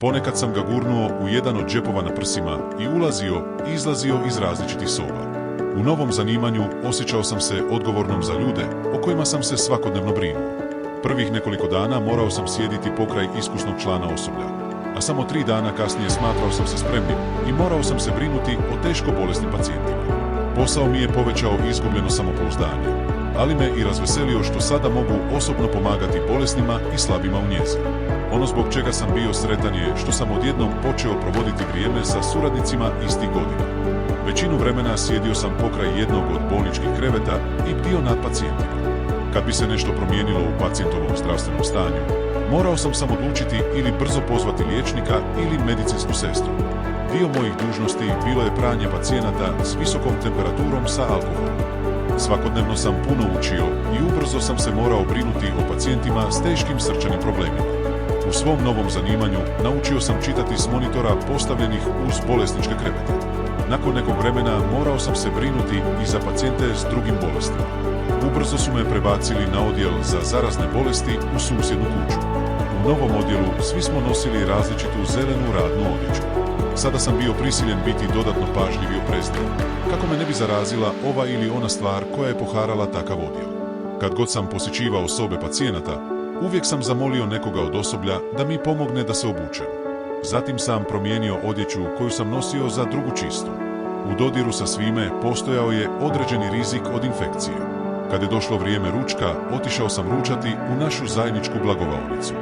Ponekad sam ga gurnuo u jedan od džepova na prsima i ulazio i izlazio iz različitih soba. U novom zanimanju osjećao sam se odgovornom za ljude o kojima sam se svakodnevno brinuo. Prvih nekoliko dana morao sam sjediti pokraj iskusnog člana osoblja, a samo 3 dana kasnije smatrao sam se spremnim i morao sam se brinuti o teško bolesnim pacijentima. Posao mi je povećao izgubljeno samopouzdanje, ali me i razveselio što sada mogu osobno pomagati bolesnima i slabima u njezi. Ono zbog čega sam bio sretan je što sam odjednom počeo provoditi vrijeme sa suradnicima istih godina. Većinu vremena sjedio sam pokraj jednog od bolničkih kreveta i bdio nad pacijentima. Kad bi se nešto promijenilo u pacijentovom zdravstvenom stanju, morao sam odlučiti ili brzo pozvati liječnika ili medicinsku sestru. Dio mojih dužnosti bilo je pranje pacijenata s visokom temperaturom sa alkoholom. Svakodnevno sam puno učio i ubrzo sam se morao brinuti o pacijentima s teškim srčanim problemima. U svom novom zanimanju naučio sam čitati s monitora postavljenih uz bolesničke krevete. Nakon nekog vremena morao sam se brinuti i za pacijente s drugim bolestima. Ubrzo su me prebacili na odjel za zarazne bolesti u susjednu kuću. U novom odjelu svi smo nosili različitu zelenu radnu odjeću. Sada sam bio prisiljen biti dodatno pažljiv i oprezniji, kako me ne bi zarazila ova ili ona stvar koja je poharala takav odjel. Kad god sam posjećivao sobe pacijenata, uvijek sam zamolio nekoga od osoblja da mi pomogne da se obučem. Zatim sam promijenio odjeću koju sam nosio za drugu čistu. U dodiru sa svime postojao je određeni rizik od infekcije. Kad je došlo vrijeme ručka, otišao sam ručati u našu zajedničku blagovaonicu.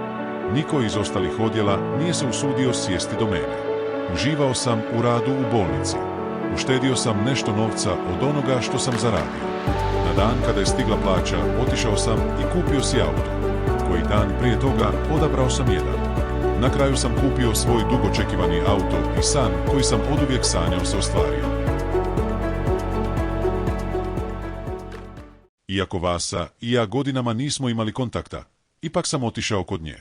Niko iz ostalih odjela nije se usudio sjesti do mene. Uživao sam u radu u bolnici. Uštedio sam nešto novca od onoga što sam zaradio. Na dan kada je stigla plaća, otišao sam i kupio si auto. Koji dan prije toga odabrao sam jedan. Na kraju sam kupio svoj dugočekivani auto i san koji sam oduvijek sanjao se ostvario. Iako Vasa i ja godinama nismo imali kontakta, ipak sam otišao kod nje.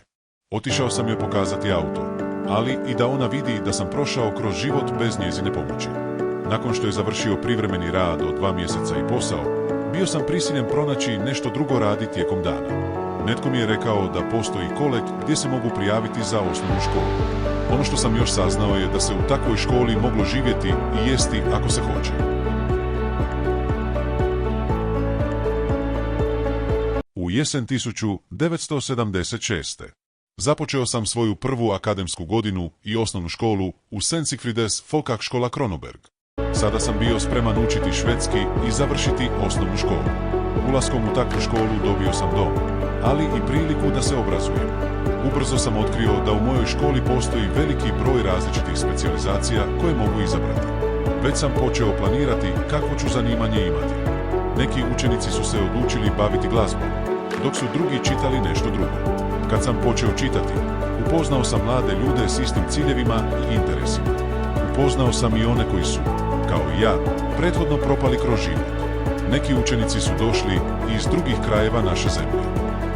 Otišao sam joj pokazati auto, ali i da ona vidi da sam prošao kroz život bez njezine pomoći. Nakon što je završio privremeni rad od 2 mjeseca i posao, bio sam prisiljen pronaći nešto drugo raditi tijekom dana. Netko mi je rekao da postoji kolet gdje se mogu prijaviti za osnovnu školu. Ono što sam još saznao je da se u takvoj školi moglo živjeti i jesti ako se hoće. U jesen 1976. započeo sam svoju prvu akademsku godinu i osnovnu školu u St. Sigfrides Folkakskola Kronoberg. Sada sam bio spreman učiti švedski i završiti osnovnu školu. Ulaskom u takvu školu dobio sam dom, ali i priliku da se obrazujem. Ubrzo sam otkrio da u mojoj školi postoji veliki broj različitih specijalizacija koje mogu izabrati. Već sam počeo planirati kakvo ću zanimanje imati. Neki učenici su se odlučili baviti glazbom, dok su drugi čitali nešto drugo. Kad sam počeo čitati, upoznao sam mlade ljude s istim ciljevima i interesima. Upoznao sam i one koji su, kao i ja, prethodno propali kroz život. Neki učenici su došli iz drugih krajeva naše zemlje.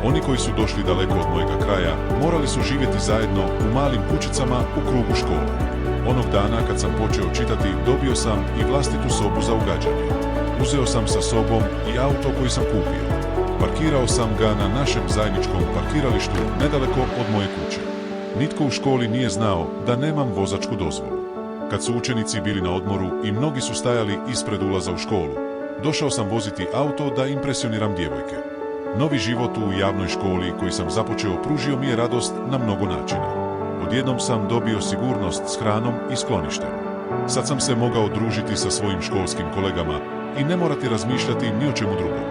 Oni koji su došli daleko od mojega kraja, morali su živjeti zajedno u malim kućicama u krugu škole. Onog dana kad sam počeo čitati, dobio sam i vlastitu sobu za ugađanje. Uzeo sam sa sobom i auto koji sam kupio. Parkirao sam ga na našem zajedničkom parkiralištu nedaleko od moje kuće. Nitko u školi nije znao da nemam vozačku dozvolu. Kad su učenici bili na odmoru i mnogi su stajali ispred ulaza u školu, došao sam voziti auto da impresioniram djevojke. Novi život u javnoj školi koji sam započeo pružio mi je radost na mnogo načina. Odjednom sam dobio sigurnost s hranom i skloništem. Sad sam se mogao družiti sa svojim školskim kolegama i ne morati razmišljati ni o čemu drugom.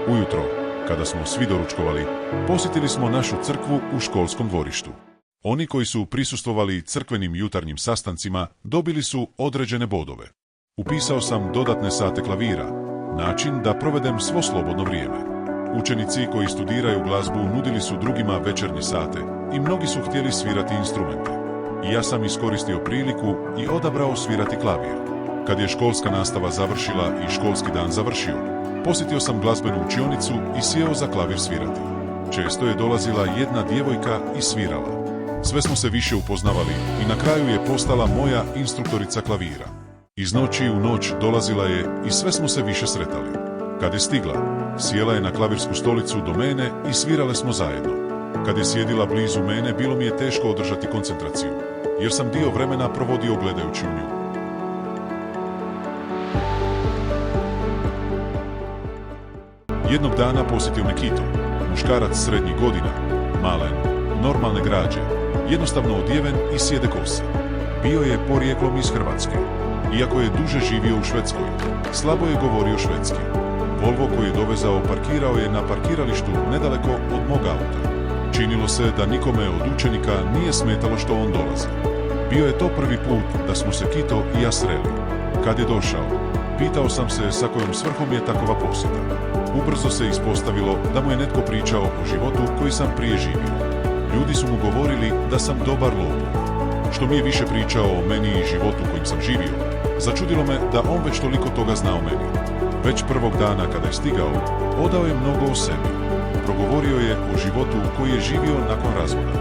Ujutro, kada smo svi doručkovali, posjetili smo našu crkvu u školskom dvorištu. Oni koji su prisustvovali crkvenim jutarnjim sastancima dobili su određene bodove. Upisao sam dodatne sate klavira, način da provedem svo slobodno vrijeme. Učenici koji studiraju glazbu nudili su drugima večernje sate i mnogi su htjeli svirati instrumente. I ja sam iskoristio priliku i odabrao svirati klavir. Kad je školska nastava završila i školski dan završio, posjetio sam glazbenu učionicu i sjeo za klavir svirati. Često je dolazila jedna djevojka i svirala. Sve smo se više upoznavali i na kraju je postala moja instruktorica klavira. Iz noći u noć dolazila je i sve smo se više sretali. Kad je stigla, sjela je na klavirsku stolicu do mene i svirale smo zajedno. Kad je sjedila blizu mene, bilo mi je teško održati koncentraciju. jer sam dio vremena provodio gledajući u nju. Jednog dana posjetio me Kito, muškarac srednjih godina, malen, normalne građe, jednostavno odjeven i sjede kose. Bio je porijeklom iz Hrvatske. Iako je duže živio u Švedskoj, slabo je govorio švedski. Volvo koji je dovezao parkirao je na parkiralištu nedaleko od mog auta. Činilo se da nikome od učenika nije smetalo što on dolazi. Bio je to prvi put da smo se Kito i ja sreli. Kad je došao, pitao sam se sa kojom svrhom je takova posjeta. Ubrzo se ispostavilo da mu je netko pričao o životu koji sam prije živio. Ljudi su mu govorili da sam dobar lopov. Što mi je više pričao o meni i životu kojim sam živio, začudilo me da on već toliko toga zna o meni. Već prvog dana kada je stigao, odao je mnogo o sebi. Progovorio je o životu koji je živio nakon razvoda.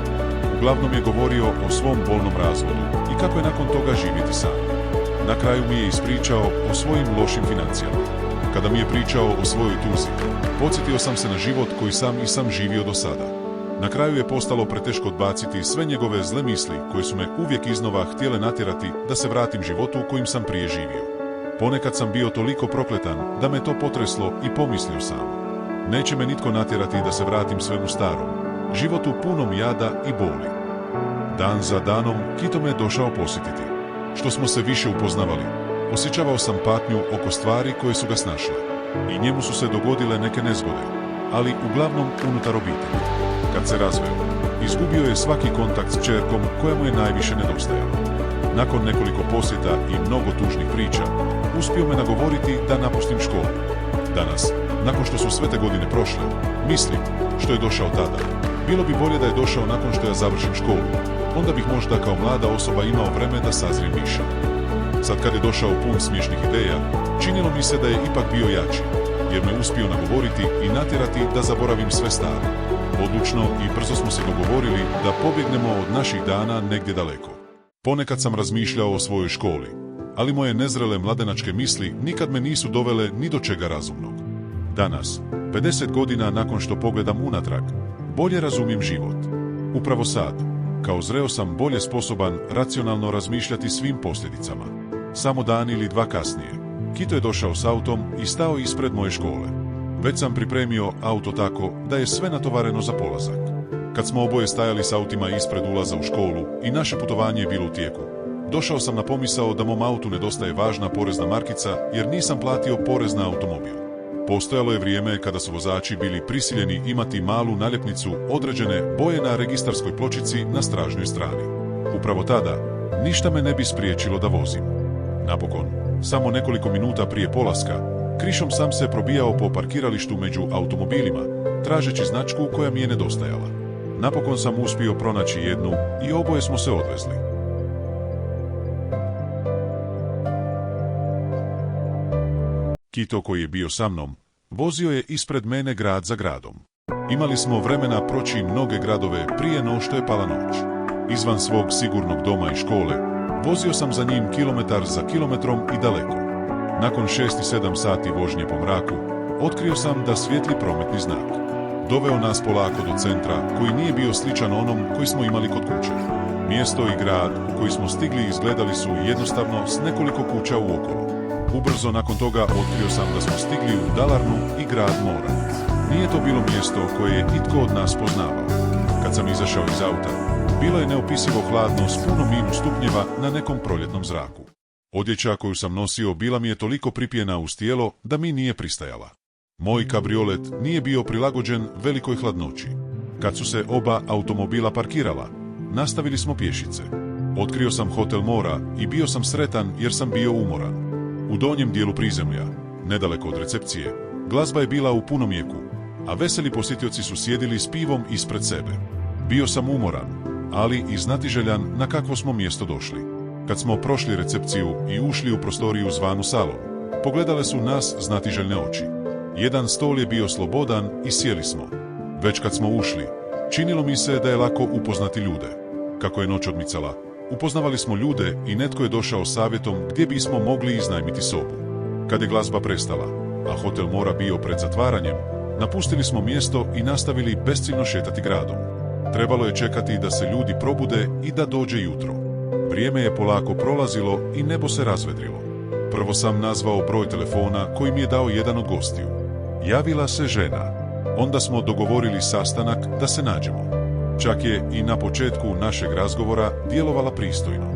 Uglavnom je govorio o svom bolnom razvodu i kako je nakon toga živjeti sam. Na kraju mi je ispričao o svojim lošim financijama. Kada mi je pričao o svojoj tuzi, podsjetio sam se na život koji sam živio do sada. Na kraju je postalo preteško odbaciti sve njegove zle misli koje su me uvijek iznova htjele natjerati da se vratim životu kojim sam prije živio. Ponekad sam bio toliko prokletan da me to potreslo i pomislio sam. Neće me nitko natjerati da se vratim svemu starom, životu punom jada i boli. Dan za danom Kito me došao posjetiti. Što smo se više upoznavali, osjećavao sam patnju oko stvari koje su ga snašle. I njemu su se dogodile neke nezgode, ali uglavnom unutar obitelji. Kad se razveo, izgubio je svaki kontakt s kćerkom koja mu je najviše nedostajala. Nakon nekoliko posjeta i mnogo tužnih priča, uspio me nagovoriti da napustim školu. Danas, nakon što su sve te godine prošle, mislim što je došao tada. Bilo bi bolje da je došao nakon što ja završim školu. Onda bih možda kao mlada osoba imao vreme da sazrijem više. Sad kad je došao pun smiješnih ideja, činilo mi se da je ipak bio jači, jer me uspio nagovoriti i natjerati da zaboravim sve staro. Odlučno i brzo smo se dogovorili da pobjegnemo od naših dana negdje daleko. Ponekad sam razmišljao o svojoj školi, ali moje nezrele mladenačke misli nikad me nisu dovele ni do čega razumnog. Danas, 50 godina nakon što pogledam unatrag, bolje razumijem život. Upravo sad, kao zreo sam bolje sposoban racionalno razmišljati svim posljedicama. Samo dan ili dva kasnije, Kito je došao s autom i stao ispred moje škole. Već sam pripremio auto tako da je sve natovareno za polazak. Kad smo oboje stajali s autima ispred ulaza u školu i naše putovanje je bilo u tijeku, došao sam na pomisao da mom autu nedostaje važna porezna markica jer nisam platio porez na automobil. Postojalo je vrijeme kada su vozači bili prisiljeni imati malu naljepnicu određene boje na registarskoj pločici na stražnjoj strani. Upravo tada, ništa me ne bi spriječilo da vozim. Napokon, samo nekoliko minuta prije polaska, krišom sam se probijao po parkiralištu među automobilima, tražeći značku koja mi je nedostajala. Napokon sam uspio pronaći jednu i oboje smo se odvezli. Kito koji je bio sa mnom, vozio je ispred mene grad za gradom. Imali smo vremena proći mnoge gradove prije no što je pala noć. Izvan svog sigurnog doma i škole, vozio sam za njim kilometar za kilometrom i daleko. Nakon 6 i 7 sati vožnje po mraku, otkrio sam da svijetli prometni znak. Doveo nas polako do centra koji nije bio sličan onom koji smo imali kod kuće. Mjesto i grad u koji smo stigli izgledali su jednostavno s nekoliko kuća uokolo. Ubrzo nakon toga otkrio sam da smo stigli u Dalarnu i grad mora. Nije to bilo mjesto koje je itko od nas poznavao. Kad sam izašao iz auta, bilo je neopisivo hladno s puno -stupnjeva na nekom proljetnom zraku. Odjeća koju sam nosio bila mi je toliko pripijena uz tijelo da mi nije pristajala. Moj kabriolet nije bio prilagođen velikoj hladnoći. Kad su se oba automobila parkirala, nastavili smo pješice. Otkrio sam hotel Mora i bio sam sretan jer sam bio umoran. U donjem dijelu prizemlja, nedaleko od recepcije, glazba je bila u punom jeku, a veseli posjetioci su sjedili s pivom ispred sebe. Bio sam umoran, ali i znatiželjan na kakvo smo mjesto došli. Kad smo prošli recepciju i ušli u prostoriju zvanu salon, pogledale su nas znatiželjne oči. Jedan stol je bio slobodan i sjeli smo. Već kad smo ušli, činilo mi se da je lako upoznati ljude. Kako je noć odmicala, upoznavali smo ljude i netko je došao savjetom gdje bismo mogli iznajmiti sobu. Kad je glazba prestala, a hotel Mora bio pred zatvaranjem, napustili smo mjesto i nastavili besciljno šetati gradom. Trebalo je čekati da se ljudi probude i da dođe jutro. Vrijeme je polako prolazilo i nebo se razvedrilo. Prvo sam nazvao broj telefona koji mi je dao jedan od gostiju. Javila se žena. Onda smo dogovorili sastanak da se nađemo. Čak je i na početku našeg razgovora djelovala pristojno.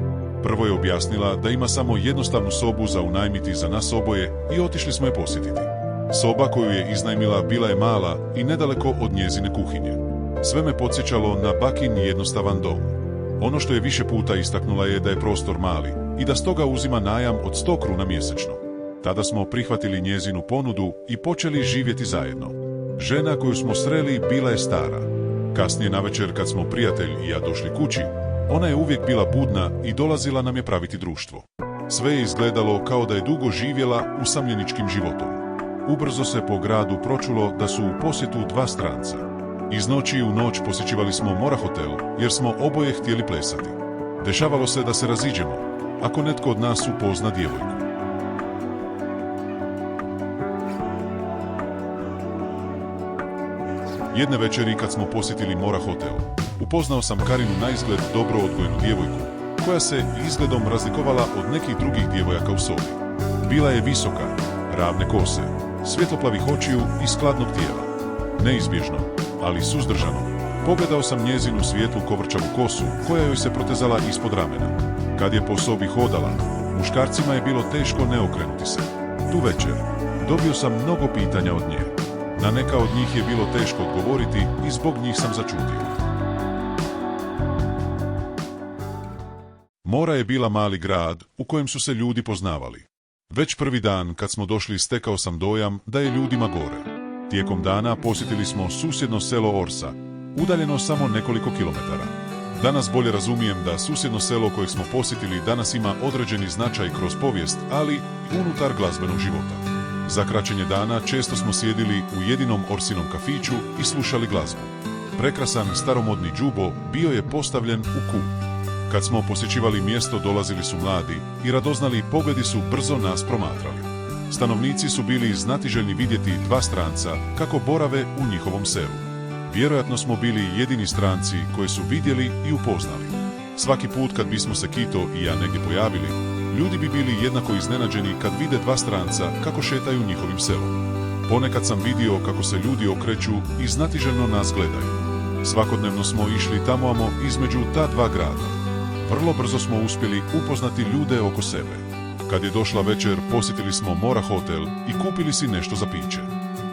Prvo je objasnila da ima samo jednostavnu sobu za unajmiti za nas oboje i otišli smo je posjetiti. Soba koju je iznajmila bila je mala i nedaleko od njezine kuhinje. Sve me podsjećalo na bakin jednostavan dom. Ono što je više puta istaknula je da je prostor mali i da stoga uzima najam od 100 kruna mjesečno. Tada smo prihvatili njezinu ponudu i počeli živjeti zajedno. Žena koju smo sreli bila je stara. Kasnije navečer kad smo prijatelj i ja došli kući, ona je uvijek bila budna i dolazila nam je praviti društvo. Sve je izgledalo kao da je dugo živjela usamljeničkim životom. Ubrzo se po gradu pročulo da su u posjetu 2 stranca. Iz noći u noć posjećivali smo Mora hotel jer smo oboje htjeli plesati. Dešavalo se da se raziđemo ako netko od nas upozna djevojku. Jedne večeri kad smo posjetili Mora hotel, upoznao sam Karinu naizgled dobro odgojenu djevojku, koja se izgledom razlikovala od nekih drugih djevojaka u sobi. Bila je visoka, ravne kose, svjetloplavih očiju i skladnog tijela. Neizbježno, ali suzdržano, pogledao sam njezinu svijetlu kovrčavu kosu koja joj se protezala ispod ramena. Kad je po sobi hodala, muškarcima je bilo teško ne okrenuti se. Tu večer dobio sam mnogo pitanja od nje. Na neka od njih je bilo teško odgovoriti i zbog njih sam začutio. Mora je bila mali grad u kojem su se ljudi poznavali. Već prvi dan kad smo došli stekao sam dojam da je ljudima gore. Tijekom dana posjetili smo susjedno selo Orsa, udaljeno samo nekoliko kilometara. Danas bolje razumijem da susjedno selo kojeg smo posjetili danas ima određeni značaj kroz povijest, ali i unutar glazbenog života. Za kraćenje dana često smo sjedili u jedinom Orsinom kafiću i slušali glazbu. Prekrasan staromodni džubo bio je postavljen u kut. Kad smo posjećivali mjesto dolazili su mladi i radoznali pogledi su brzo nas promatrali. Stanovnici su bili znatiželjni vidjeti 2 stranca kako borave u njihovom selu. Vjerojatno smo bili jedini stranci koje su vidjeli i upoznali. Svaki put kad bismo se Kito i ja negdje pojavili, ljudi bi bili jednako iznenađeni kad vide 2 stranca kako šetaju njihovim selom. Ponekad sam vidio kako se ljudi okreću i znatiželjno nas gledaju. Svakodnevno smo išli tamoamo između ta 2 grada. Vrlo brzo smo uspjeli upoznati ljude oko sebe. Kad je došla večer, posjetili smo Mora hotel i kupili si nešto za piće.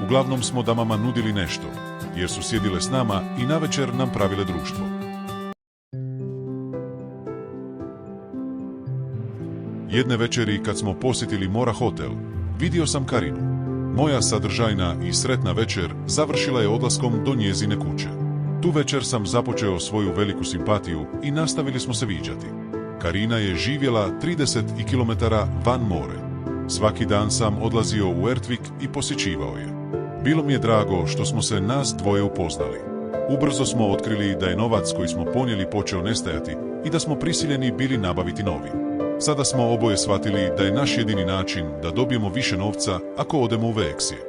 Uglavnom smo damama nudili nešto, jer su sjedile s nama i navečer nam pravile društvo. Jedne večeri kad smo posjetili Mora hotel, vidio sam Karinu. Moja sadržajna i sretna večer završila je odlaskom do njezine kuće. Tu večer sam započeo svoju veliku simpatiju i nastavili smo se viđati. Karina je živjela 30 km van more. Svaki dan sam odlazio u Ertvik i posjećivao je. Bilo mi je drago što smo se nas dvoje upoznali. Ubrzo smo otkrili da je novac koji smo ponijeli počeo nestajati i da smo prisiljeni bili nabaviti novi. Sada smo oboje shvatili da je naš jedini način da dobijemo više novca ako odemo u veksije.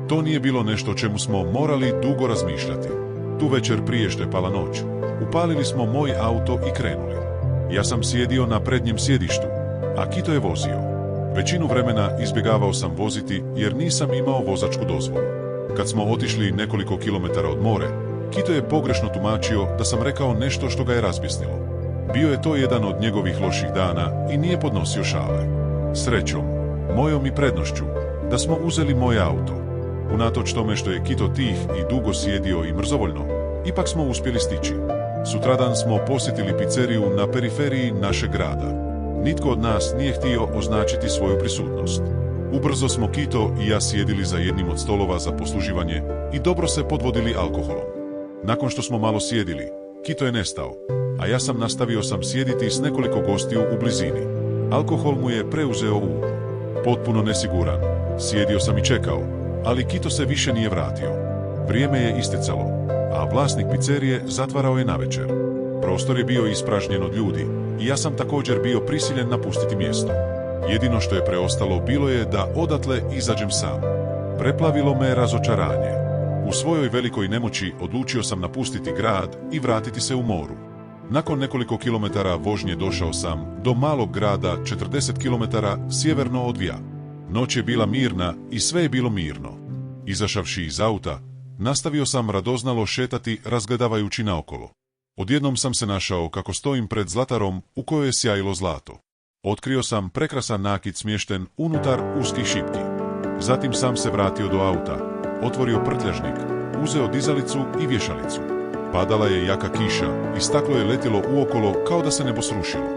To nije bilo nešto o čemu smo morali dugo razmišljati. Tu večer prije što je pala noć, upalili smo moj auto i krenuli. Ja sam sjedio na prednjem sjedištu, a Kito je vozio. Većinu vremena izbjegavao sam voziti jer nisam imao vozačku dozvolu. Kad smo otišli nekoliko kilometara od more, Kito je pogrešno tumačio da sam rekao nešto što ga je razbjesnilo. Bio je to jedan od njegovih loših dana i nije podnosio šale. Srećom, mojom i prednošću, da smo uzeli moj auto. Unatoč tome što je Kito tih i dugo sjedio i mrzovoljno, ipak smo uspjeli stići. Sutradan smo posjetili pizzeriju na periferiji našeg grada. Nitko od nas nije htio označiti svoju prisutnost. Ubrzo smo Kito i ja sjedili za jednim od stolova za posluživanje i dobro se podvodili alkoholom. Nakon što smo malo sjedili, Kito je nestao, a ja sam nastavio sjediti s nekoliko gostiju u blizini. Alkohol mu je preuzeo potpuno nesiguran. Sjedio sam i čekao, ali Kito se više nije vratio. Vrijeme je isticalo, a vlasnik pizzerije zatvarao je navečer. Prostor je bio ispražnjen od ljudi i ja sam također bio prisiljen napustiti mjesto. Jedino što je preostalo bilo je da odatle izađem sam. Preplavilo me razočaranje. U svojoj velikoj nemoći odlučio sam napustiti grad i vratiti se u moru. Nakon nekoliko kilometara vožnje došao sam do malog grada 40 kilometara sjeverno od Vija. Noć je bila mirna i sve je bilo mirno. Izašavši iz auta, nastavio sam radoznalo šetati razgledavajući naokolo. Odjednom sam se našao kako stojim pred zlatarom u kojoj je sjajilo zlato. Otkrio sam prekrasan nakit smješten unutar uskih šipki. Zatim sam se vratio do auta, otvorio prtljažnik, uzeo dizalicu i vješalicu. Padala je jaka kiša i staklo je letjelo uokolo kao da se nebo srušilo.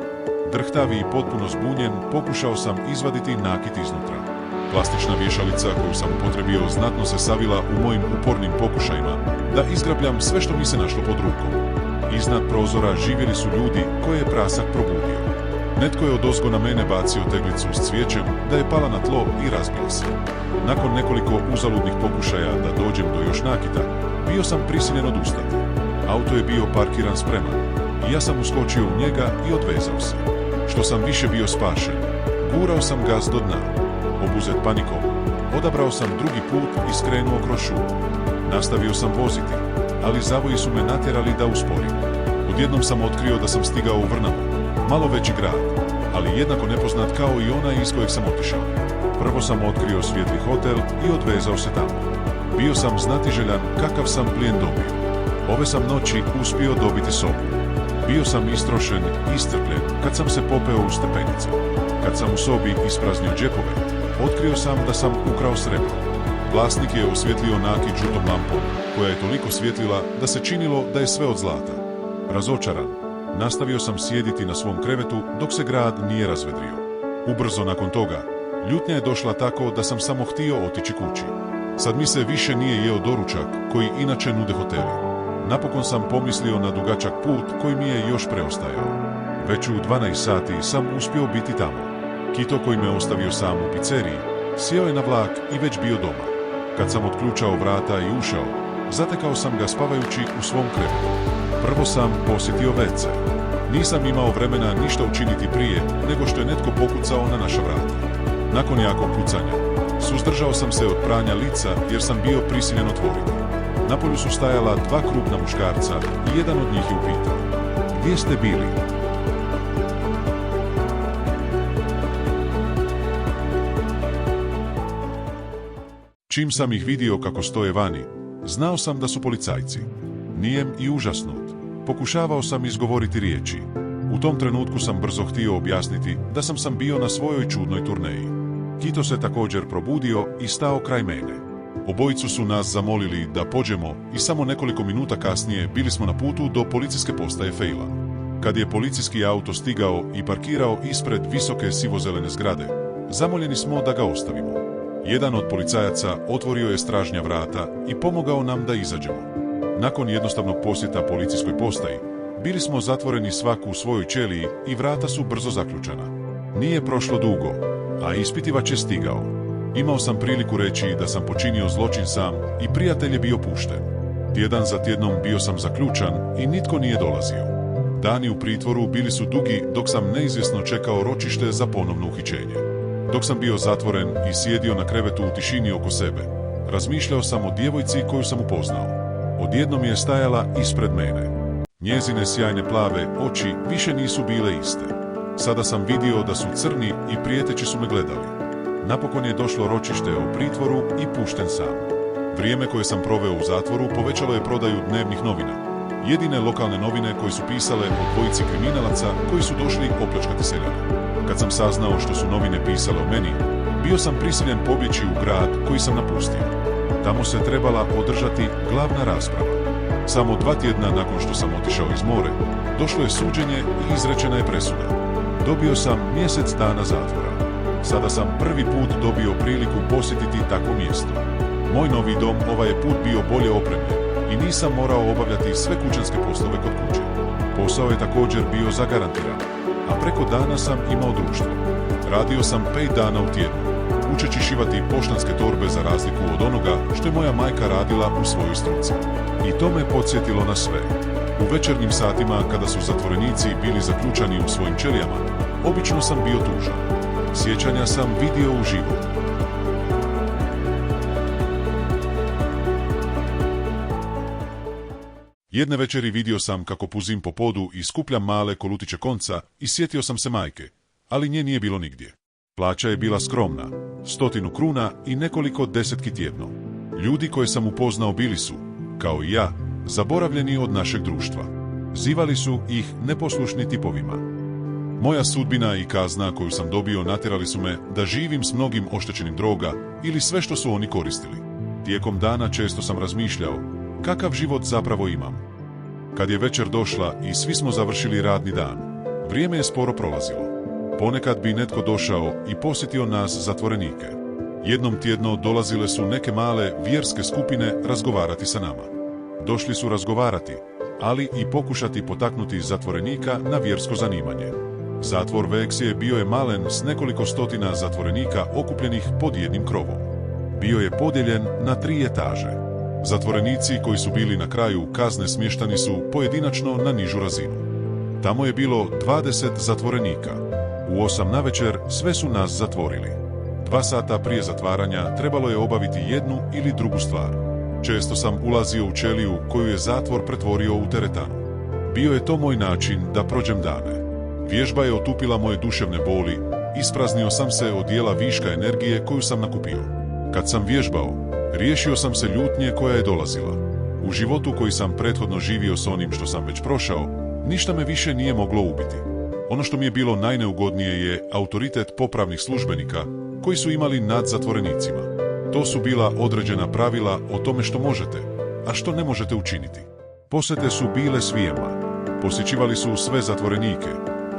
Drhtavi i potpuno zbunjen pokušao sam izvaditi nakit iznutra. Plastična vješalica koju sam upotrebio znatno se savila u mojim upornim pokušajima da izgrabljam sve što mi se našlo pod rukom. Iznad prozora živjeli su ljudi koje je prasak probudio. Netko je odozgo na mene bacio teglicu s cvijećem da je pala na tlo i razbila se. Nakon nekoliko uzaludnih pokušaja da dođem do još nakita, bio sam prisiljen odustati. Auto je bio parkiran spreman i ja sam uskočio u njega i odvezao se. Što sam više bio spašen, gurao sam gas do dna. Obuzet panikom, odabrao sam drugi put i skrenuo kroz šumu. Nastavio sam voziti, ali zavoji su me natjerali da usporim. Odjednom sam otkrio da sam stigao u Vrnavo, malo veći grad, ali jednako nepoznat kao i onaj iz kojeg sam otišao. Prvo sam otkrio svijetli hotel i odvezao se tamo. Bio sam znatiželjan kakav sam plijen dobio. Ove sam noći uspio dobiti sobu. Bio sam istrošen, iscrpljen kad sam se popeo u stepenice. Kad sam u sobi ispraznio džepove, otkrio sam da sam ukrao srebro. Vlasnik je osvjetlio nakit žutom lampom, koja je toliko svjetlila da se činilo da je sve od zlata. Razočaran, nastavio sam sjediti na svom krevetu dok se grad nije razvedrio. Ubrzo nakon toga, ljutnja je došla tako da sam samo htio otići kući. Sad mi se više nije jeo doručak koji inače nude hoteli. Napokon sam pomislio na dugačak put koji mi je još preostajao. Već u 12 sati sam uspio biti tamo. Kito koji me ostavio sam u pizzeriji, sjeo je na vlak i već bio doma. Kad sam otključao vrata i ušao, zatekao sam ga spavajući u svom krevetu. Prvo sam posjetio WC. Nisam imao vremena ništa učiniti prije nego što je netko pokucao na naša vrata. Nakon jakog kucanja, suzdržao sam se od pranja lica jer sam bio prisiljen otvoriti. Napolju su stajala dva krupna muškarca i jedan od njih je upitao: "Gdje ste bili?" Čim sam ih vidio kako stoje vani, znao sam da su policajci. Nijem i užasnut, pokušavao sam izgovoriti riječi. U tom trenutku sam brzo htio objasniti da sam bio na svojoj čudnoj turneji. Kito se također probudio i stao kraj mene. Obojicu su nas zamolili da pođemo i samo nekoliko minuta kasnije bili smo na putu do policijske postaje Fejla. Kad je policijski auto stigao i parkirao ispred visoke sivozelene zgrade, zamoljeni smo da ga ostavimo. Jedan od policajaca otvorio je stražnja vrata i pomogao nam da izađemo. Nakon jednostavnog posjeta policijskoj postaji, bili smo zatvoreni svak u svojoj ćeliji i vrata su brzo zaključana. Nije prošlo dugo, a ispitivač je stigao. Imao sam priliku reći da sam počinio zločin sam i prijatelj je bio pušten. Tjedan za tjednom bio sam zaključan i nitko nije dolazio. Dani u pritvoru bili su dugi dok sam neizvjesno čekao ročište za ponovno uhićenje. Dok sam bio zatvoren i sjedio na krevetu u tišini oko sebe, razmišljao sam o djevojci koju sam upoznao. Odjednom je stajala ispred mene. Njezine sjajne plave oči više nisu bile iste. Sada sam vidio da su crni i prijeteći su me gledali. Napokon je došlo ročište o pritvoru i pušten sam. Vrijeme koje sam proveo u zatvoru povećalo je prodaju dnevnih novina. Jedine lokalne novine koje su pisale o dvojici kriminalaca koji su došli opljačkati seljane. Kad sam saznao što su novine pisale o meni, bio sam prisiljen pobjeći u grad koji sam napustio. Tamo se trebala održati glavna rasprava. Samo 2 tjedna nakon što sam otišao iz more, došlo je suđenje i izrečena je presuda. Dobio sam mjesec dana zatvora. Sada sam prvi put dobio priliku posjetiti takvo mjesto. Moj novi dom ovaj je put bio bolje opremljen i nisam morao obavljati sve kućanske poslove kod kuće. Posao je također bio zagarantiran, a preko dana sam imao društvo. Radio sam 5 dana u tjednu, učeći šivati poštanske torbe za razliku od onoga što je moja majka radila u svojoj struci. I to me podsjetilo na sve. U večernjim satima, kada su zatvorenici bili zaključani u svojim ćelijama, obično sam bio tužan. Sjećanja sam vidio uživo. Jedne večeri vidio sam kako puzim po podu i skupljam male kolutiće konca i sjetio sam se majke, ali nje nije bilo nigdje. Plaća je bila skromna, 100 kruna i nekoliko desetki tjedno. Ljudi koje sam upoznao bili su, kao i ja, zaboravljeni od našeg društva. Zivali su ih neposlušni tipovima. Moja sudbina i kazna koju sam dobio natjerali su me da živim s mnogim oštećenim droga ili sve što su oni koristili. Tijekom dana često sam razmišljao kakav život zapravo imam. Kad je večer došla i svi smo završili radni dan, vrijeme je sporo prolazilo. Ponekad bi netko došao i posjetio nas zatvorenike. Jednom tjedno dolazile su neke male vjerske skupine razgovarati sa nama. Došli su razgovarati, ali i pokušati potaknuti zatvorenika na vjersko zanimanje. Zatvor Veksije bio je malen s nekoliko stotina zatvorenika okupljenih pod jednim krovom. Bio je podijeljen na 3 etaže. Zatvorenici koji su bili na kraju kazne smještani su pojedinačno na nižu razinu. Tamo je bilo 20 zatvorenika. U 8 navečer sve su nas zatvorili. 2 sata prije zatvaranja trebalo je obaviti jednu ili drugu stvar. Često sam ulazio u ćeliju koju je zatvor pretvorio u teretanu. Bio je to moj način da prođem dane. Vježba je otupila moje duševne boli, ispraznio sam se od dijela viška energije koju sam nakupio. Kad sam vježbao, riješio sam se ljutnje koja je dolazila. U životu koji sam prethodno živio s onim što sam već prošao, ništa me više nije moglo ubiti. Ono što mi je bilo najneugodnije je autoritet popravnih službenika koji su imali nad zatvorenicima. To su bila određena pravila o tome što možete, a što ne možete učiniti. Posjete su bile svijema. Posjećivali su sve zatvorenike,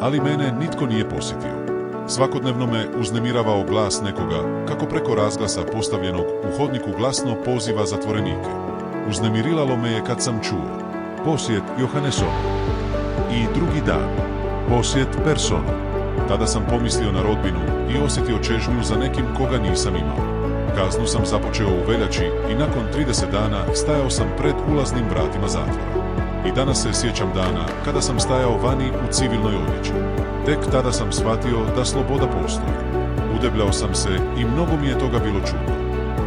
ali mene nitko nije posjetio. Svakodnevno me uznemiravao glas nekoga kako preko razglasa postavljenog u hodniku glasno poziva zatvorenike. Uznemirilalo me je kad sam čuo posjet Johannesonu i drugi dan posjet Personu. Tada sam pomislio na rodbinu i osjetio čežnju za nekim koga nisam imao. Kaznu sam započeo u veljači i nakon 30 dana stajao sam pred ulaznim vratima zatvora. I danas se sjećam dana kada sam stajao vani u civilnoj odjeći. Tek tada sam shvatio da sloboda postoji. Udebljao sam se i mnogo mi je toga bilo čudno.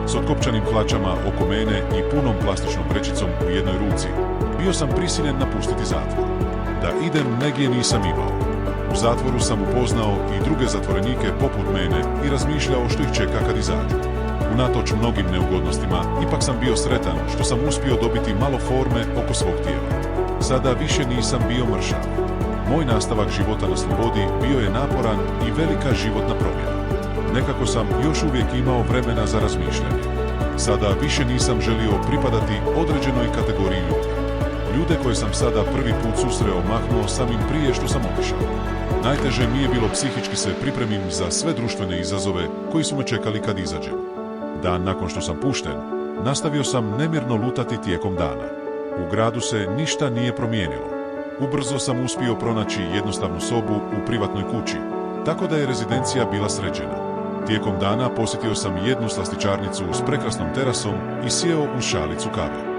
S otkopčanim hlačama oko mene i punom plastičnom vrećicom u jednoj ruci, bio sam prisiljen napustiti zatvor. Da idem negdje nisam imao. U zatvoru sam upoznao i druge zatvorenike poput mene i razmišljao što ih čeka kad izađu. Unatoč mnogim neugodnostima, ipak sam bio sretan što sam uspio dobiti malo forme oko svog tijela. Sada više nisam bio mršav. Moj nastavak života na slobodi bio je naporan i velika životna promjena. Nekako sam još uvijek imao vremena za razmišljanje. Sada više nisam želio pripadati određenoj kategoriji ljudi. Ljude koje sam sada prvi put susreo mahnuo sam im prije što sam otišao. Najteže mi je bilo psihički se pripremim za sve društvene izazove koji su me čekali kad izađem. Dan nakon što sam pušten, nastavio sam nemirno lutati tijekom dana. U gradu se ništa nije promijenilo. Ubrzo sam uspio pronaći jednostavnu sobu u privatnoj kući, tako da je rezidencija bila sređena. Tijekom dana posjetio sam jednu slastičarnicu s prekrasnom terasom i sjeo u šalicu kave.